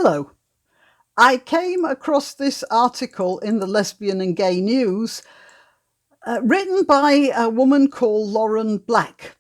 Hello. I came across this article in the Lesbian and Gay News written by a woman called Lauren Black.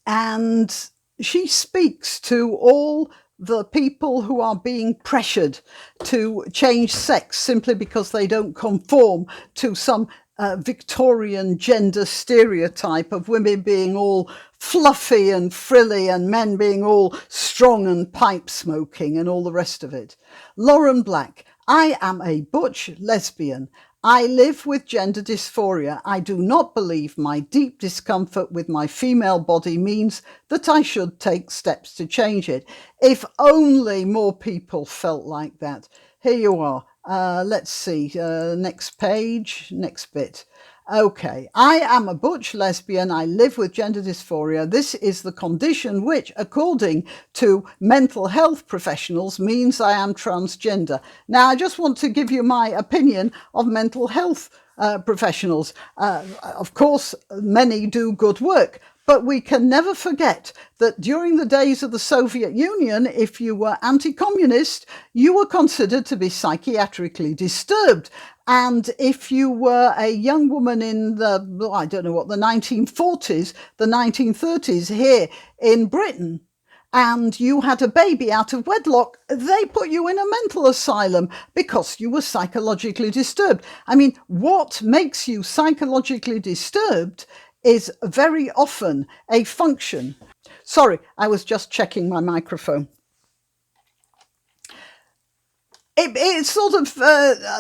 And she speaks to all the people who are being pressured to change sex simply because they don't conform to some Victorian gender stereotype of women being all fluffy and frilly and men being all strong and pipe smoking and all the rest of it. Lauren Black: I am a butch lesbian. I live with gender dysphoria. I do not believe my deep discomfort with my female body means that I should take steps to change it. If only more people felt like that. Here you are. Let's see. Next page, next bit. Okay, I am a butch lesbian. I live with gender dysphoria. This is the condition which, according to mental health professionals, means I am transgender. Now, I just want to give you my opinion of mental health professionals. Of course, many do good work, but we can never forget that during the days of the Soviet Union, if you were anti-communist, you were considered to be psychiatrically disturbed. And if you were a young woman in the 1940s, the 1930s here in Britain, and you had a baby out of wedlock, they put you in a mental asylum because you were psychologically disturbed. I mean, what makes you psychologically disturbed is very often a function. Sorry, I was just checking my microphone. It's sort of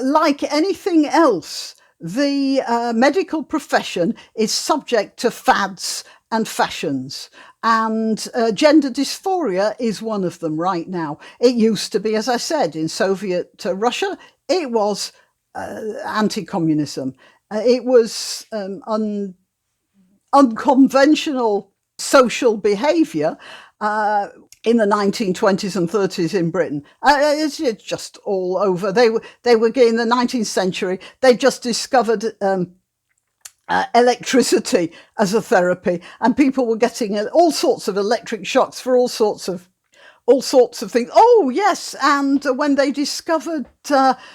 like anything else. The medical profession is subject to fads and fashions, and gender dysphoria is one of them right now. It used to be, as I said, in Soviet Russia, it was anti-communism. It was unconventional social behaviour in the 1920s and 30s in Britain. It's just all over. They were in the 19th century. They just discovered electricity as a therapy, and people were getting all sorts of electric shocks for all sorts of things. Oh, yes. And when they discovered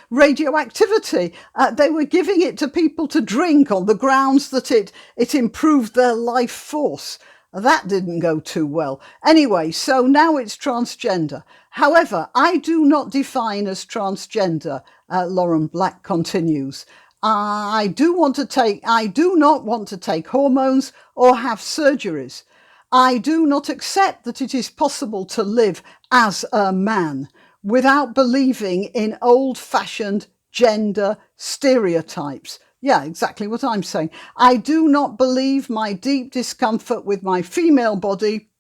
radioactivity, they were giving it to people to drink on the grounds that it improved their life force. That didn't go too well. Anyway, so now it's transgender. However, I do not define as transgender, Lauren Black continues. I do not want to take hormones or have surgeries. I do not accept that it is possible to live as a man without believing in old-fashioned gender stereotypes. Yeah, exactly what I'm saying. I do not believe my deep discomfort with my female body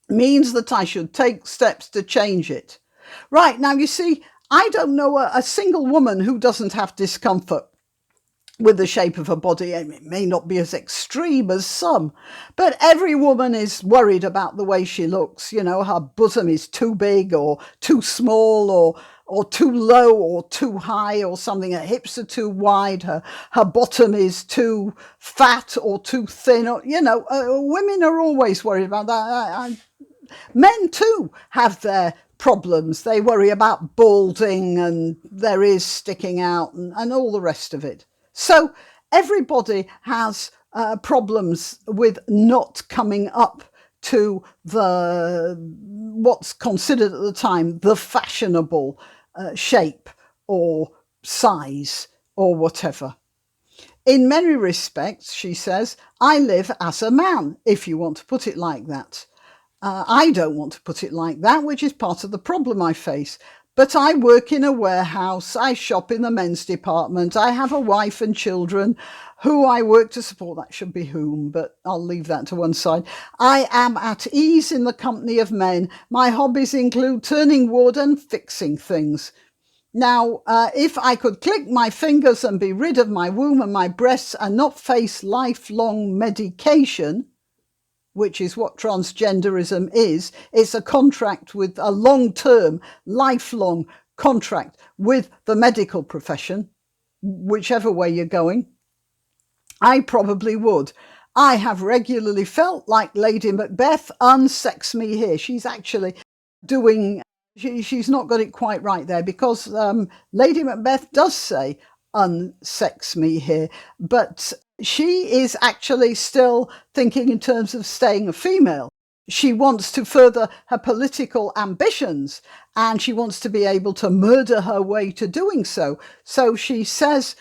means that I should take steps to change it. Right, now you see, I don't know a single woman who doesn't have discomfort with the shape of her body. It may not be as extreme as some, but every woman is worried about the way she looks. You know, her bosom is too big or too small or too low or too high or something. Her hips are too wide. Her bottom is too fat or too thin. Or, women are always worried about that. Men too have their problems. They worry about balding and their ears sticking out and all the rest of it. So everybody has problems with not coming up to what's considered at the time the fashionable shape or size or whatever. In many respects, she says, I live as a man, if you want to put it like that. I don't want to put it like that, which is part of the problem I face. But I work in a warehouse, I shop in the men's department, I have a wife and children who I work to support. That should be whom, but I'll leave that to one side. I am at ease in the company of men. My hobbies include turning wood and fixing things. Now, if I could click my fingers and be rid of my womb and my breasts and not face lifelong medication, which is what transgenderism is. It's a contract with a long-term, lifelong contract with the medical profession, whichever way you're going. I probably would. I have regularly felt like Lady Macbeth, unsex me here. She's actually doing She's not got it quite right there, because Lady Macbeth does say unsex me here, but she is actually still thinking in terms of staying a female. She wants to further her political ambitions, and she wants to be able to murder her way to doing so. So she says,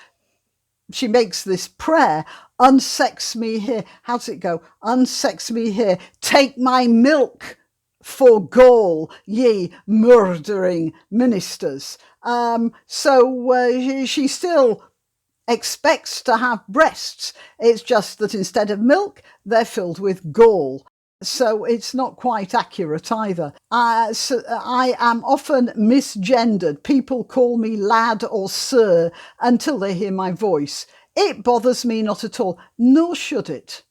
she makes this prayer, unsex me here. How's it go? Unsex me here. Take my milk for gall, ye murdering ministers. So she still expects to have breasts. It's just that instead of milk, they're filled with gall. So it's not quite accurate either. So I am often misgendered. People call me lad or sir until they hear my voice. It bothers me not at all, nor should it.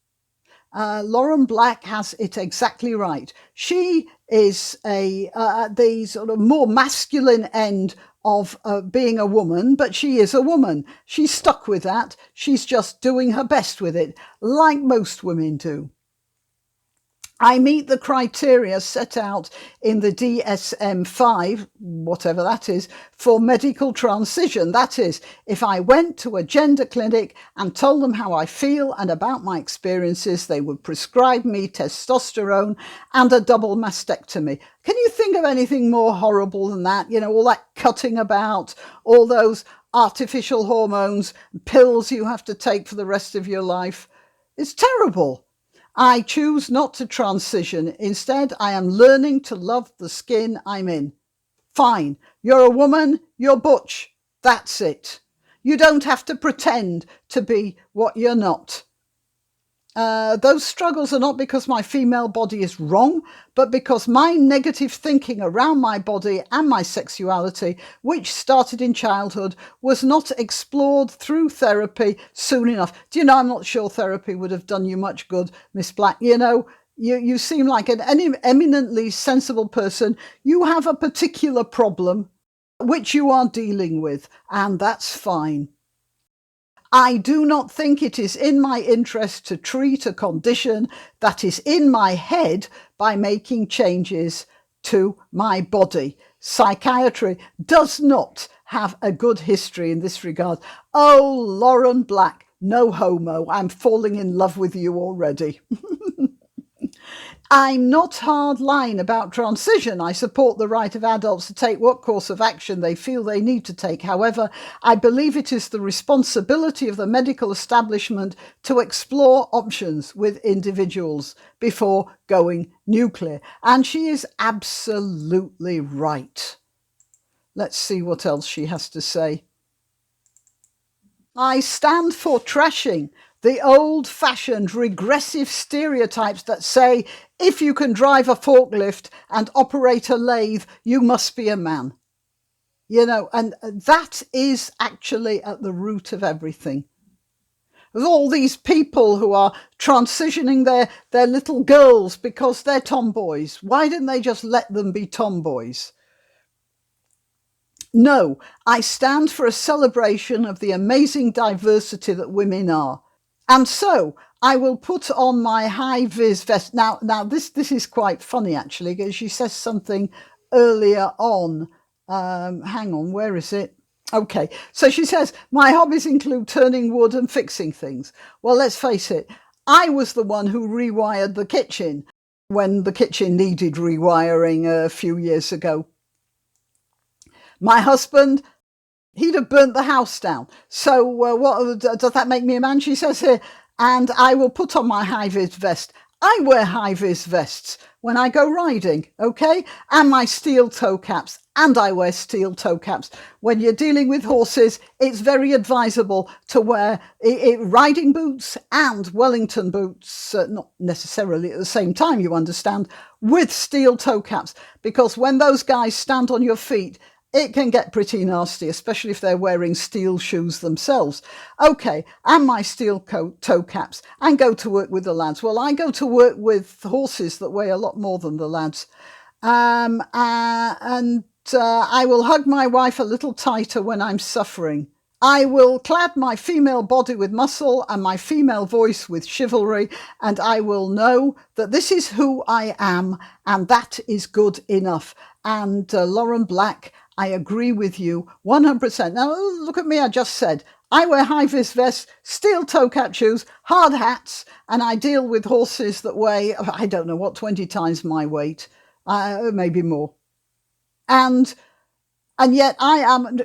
Lauren Black has it exactly right. She is the sort of more masculine end of being a woman, but she is a woman. She's stuck with that. She's just doing her best with it, like most women do. I meet the criteria set out in the DSM-5, whatever that is, for medical transition. That is, if I went to a gender clinic and told them how I feel and about my experiences, they would prescribe me testosterone and a double mastectomy. Can you think of anything more horrible than that? You know, all that cutting about, all those artificial hormones, pills you have to take for the rest of your life. It's terrible. I choose not to transition. Instead, I am learning to love the skin I'm in. Fine. You're a woman, you're butch. That's it. You don't have to pretend to be what you're not. Those struggles are not because my female body is wrong, but because my negative thinking around my body and my sexuality, which started in childhood, was not explored through therapy soon enough. Do you know, I'm not sure therapy would have done you much good, Miss Black. You know, you seem like an eminently sensible person. You have a particular problem which you are dealing with, and that's fine. I do not think it is in my interest to treat a condition that is in my head by making changes to my body. Psychiatry does not have a good history in this regard. Oh, Lauren Black, no homo. I'm falling in love with you already. I'm not hardline about transition. I support the right of adults to take what course of action they feel they need to take. However, I believe it is the responsibility of the medical establishment to explore options with individuals before going nuclear. And she is absolutely right. Let's see what else she has to say. I stand for trashing the old-fashioned regressive stereotypes that say if you can drive a forklift and operate a lathe, you must be a man. You know, and that is actually at the root of everything. There's all these people who are transitioning their little girls because they're tomboys. Why didn't they just let them be tomboys? No, I stand for a celebration of the amazing diversity that women are. And so I will put on my high-vis vest. Now this is quite funny, actually, because she says something earlier on. Hang on, where is it? Okay, so she says, my hobbies include turning wood and fixing things. Well, let's face it, I was the one who rewired the kitchen when the kitchen needed rewiring a few years ago. My husband, he'd have burnt the house down. So what does that make me a man? She says here, and I will put on my high-vis vest. I wear high-vis vests when I go riding, okay? And my steel toe caps, and I wear steel toe caps. When you're dealing with horses, it's very advisable to wear riding boots and Wellington boots, not necessarily at the same time, you understand, with steel toe caps, because when those guys stand on your feet, it can get pretty nasty, especially if they're wearing steel shoes themselves. Okay, and my steel toe caps, and go to work with the lads. Well, I go to work with horses that weigh a lot more than the lads. And I will hug my wife a little tighter when I'm suffering. I will clad my female body with muscle and my female voice with chivalry, and I will know that this is who I am, and that is good enough. And Lauren Black, I agree with you 100%. Now, look at me, I just said, I wear high-vis vests, steel toe-cap shoes, hard hats, and I deal with horses that weigh, I don't know what, 20 times my weight, maybe more. And yet I am,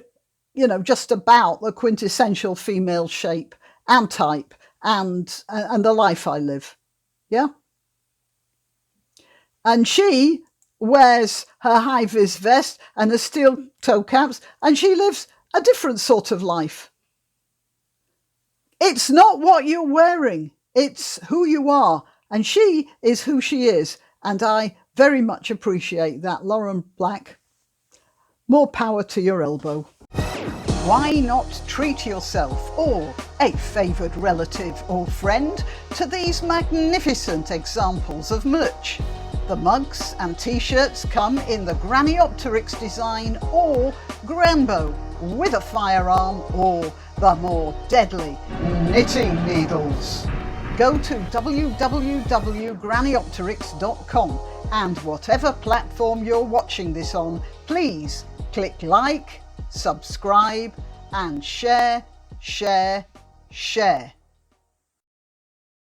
just about the quintessential female shape and type and the life I live. Yeah. And she wears her high-vis vest and the steel toe caps, and she lives a different sort of life. It's not what you're wearing, it's who you are. And she is who she is. And I very much appreciate that. Lauren Black, more power to your elbow. Why not treat yourself or a favoured relative or friend to these magnificent examples of merch? The mugs and t-shirts come in the Graniopteryx design or Granbo with a firearm or the more deadly knitting needles. Go to www.graniopteryx.com and whatever platform you're watching this on, please click like, subscribe and share.